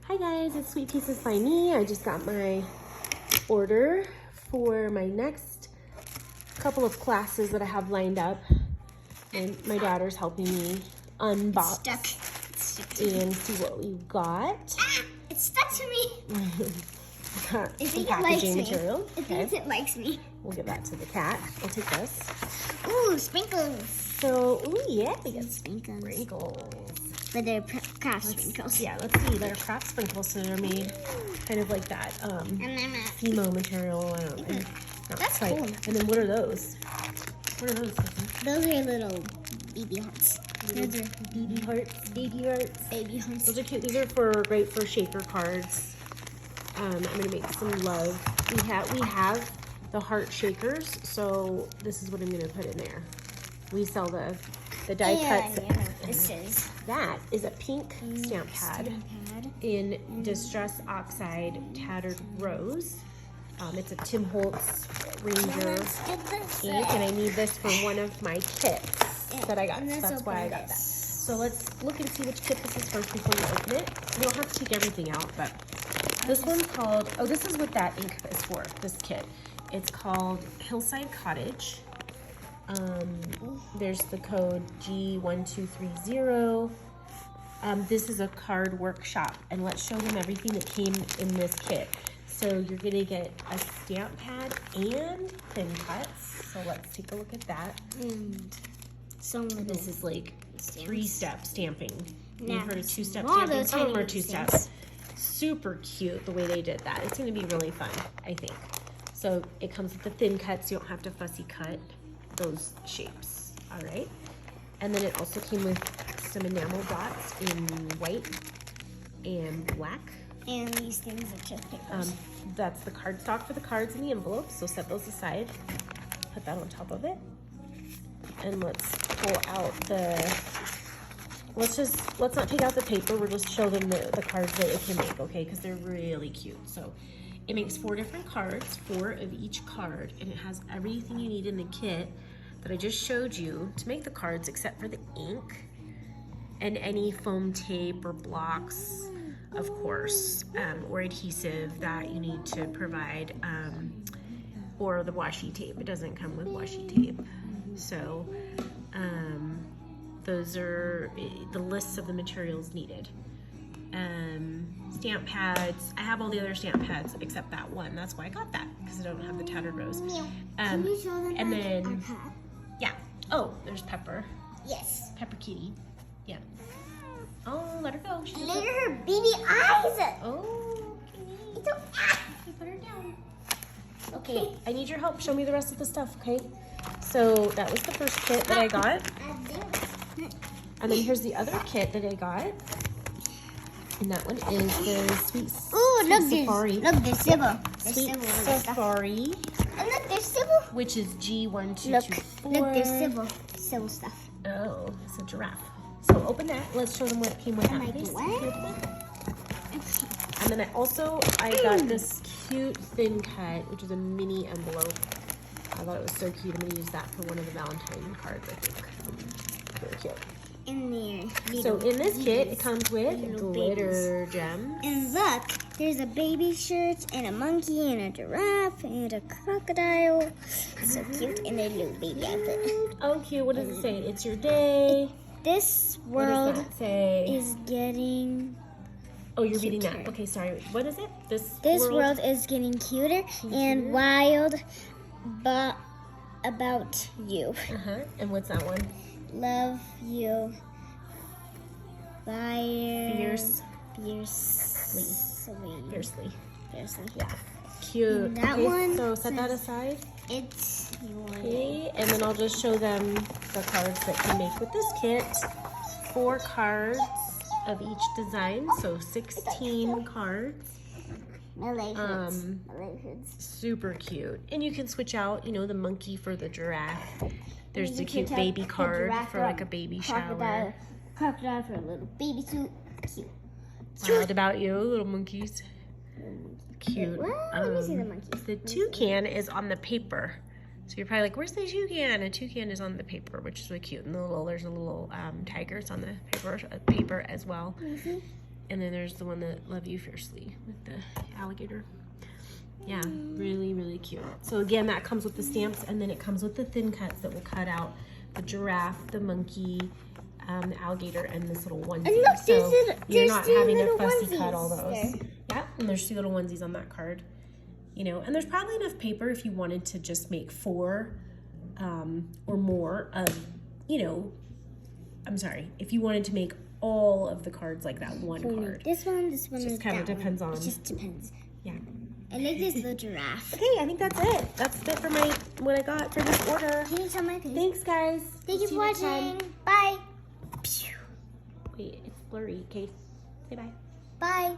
Hi guys, it's Sweet Pieces by me. I just got my order for my next couple of classes that I have lined up. And my daughter's helping me unbox and see what we've got. Ah, it's stuck to me. Got I some think it likes packaging me. material. I think it likes me. We'll give that to the cat. I'll take this. Ooh, sprinkles. So, ooh yeah, we got Sprinkles. sprinkles. But they're craft sprinkles. Yeah, let's see. They're craft sprinkles, so they're made kind of like that Fimo material. I don't know. That's quite. cool. And then what are those? What are those? Those are little baby hearts. Those are baby hearts. Baby hearts. Baby hearts. Those are cute. These are great for shaker cards. I'm gonna make some love. We have the heart shakers, so this is what I'm gonna put in there. We sell the die cuts. That is a pink stamp pad in Distress Oxide Tattered Rose. It's a Tim Holtz Ranger ink, and I need this for one of my kits that I got. So that's why I got that. So let's look and see which kit this is first before we open it. You don't have to take everything out, but this one's called, oh, this is what that ink is for, this kit. It's called Hillside Cottage. There's the code G1230. This is a card workshop, and let's show them everything that came in this kit. So you're gonna get a stamp pad and thin cuts. So let's take a look at that. And This is like three-step stamping. You've heard of two-step All stamping? those Some of them are tiny two-steps. Super cute the way they did that. It's gonna be really fun, I think. So it comes with the thin cuts. You don't have to fussy cut those shapes, all right? And then it also came with some enamel dots in white and black. And these things are just papers. That's the cardstock for the cards and the envelopes, so set those aside. Put that on top of it. And let's pull out let's not take out the paper, we'll just show them the cards that it can make, okay? Because they're really cute. So it makes 4 different cards, 4 of each card, and it has everything you need in the kit that I just showed you to make the cards except for the ink and any foam tape or blocks, of course, or adhesive that you need to provide, or the washi tape. It doesn't come with washi tape. So those are the lists of the materials needed. Stamp pads. I have all the other stamp pads except that one. That's why I got that, because I don't have the Tattered Rose. Can you show them and our then, pad? yeah. Oh, there's Pepper. Yes. Pepper Kitty. Yeah. Oh, let her go. Look at her baby eyes. Oh, okay. It's You put her down. Okay, I need your help. Show me the rest of the stuff, okay? So that was the first kit that I got. And then here's the other kit that I got. And that one is the Sweet Safari. Look, there's Sybil. Sweet Safari, Oh, look, there's Sybil. which is G1224. Look, there's Sybil. Sybil stuff. Oh, it's a giraffe. So open that. Let's show them what came with that. And then I got this cute thin cut, which is a mini envelope. I thought it was so cute. I'm gonna use that for one of the Valentine cards, I think. Very cute. In there. So in this kit, it comes with glitter gems. And look, there's a baby shirt and a monkey and a giraffe and a crocodile. So cute. And a little baby outfit. Oh, cute. What does it say? It's your day. This What world does that say? is getting... Oh, you're reading that. Okay, sorry. What is it? This world is getting cuter and wild, but about you. And what's that one? Love you. Fiercely. Fiercely. Yeah. Cute. And that okay, one so set that aside. It's your Okay, and then I'll just show them the cards that you make with this kit. 4 cards of each design, so 16 cards. My leg hurts. My leg hurts. Super cute. And you can switch out, you know, the monkey for the giraffe. There's the cute baby card for like a baby shower. Crocodile for a little baby suit. Cute. Wild about you, little monkeys. Cute. Let me see the monkeys. The toucan is on the paper. So you're probably like, where's the toucan? A toucan is on the paper, which is really cute. And there's a little tigers on the paper as well. And then there's the one that Love You Fiercely with the alligator. Yeah, really, really cute. So again, that comes with the stamps, and then it comes with the thin cuts that will cut out the giraffe, the monkey, the alligator, and this little onesie. And look, so you're there's not two having to little fussy cut onesies all those. there. Yeah, and there's 2 little onesies on that card. You know, and there's probably enough paper if you wanted to just make 4 or more of, you know, I'm sorry, if you wanted to make all of the cards like that one card. This one, Just and kind of that depends one. on. It just depends. Yeah. I like this little giraffe. Okay, I think that's it. That's it for what I got for this order. Can you tell my face? Thanks, guys. Thank you See for next time. watching. Bye. Wait, it's blurry. Okay, say bye. Bye.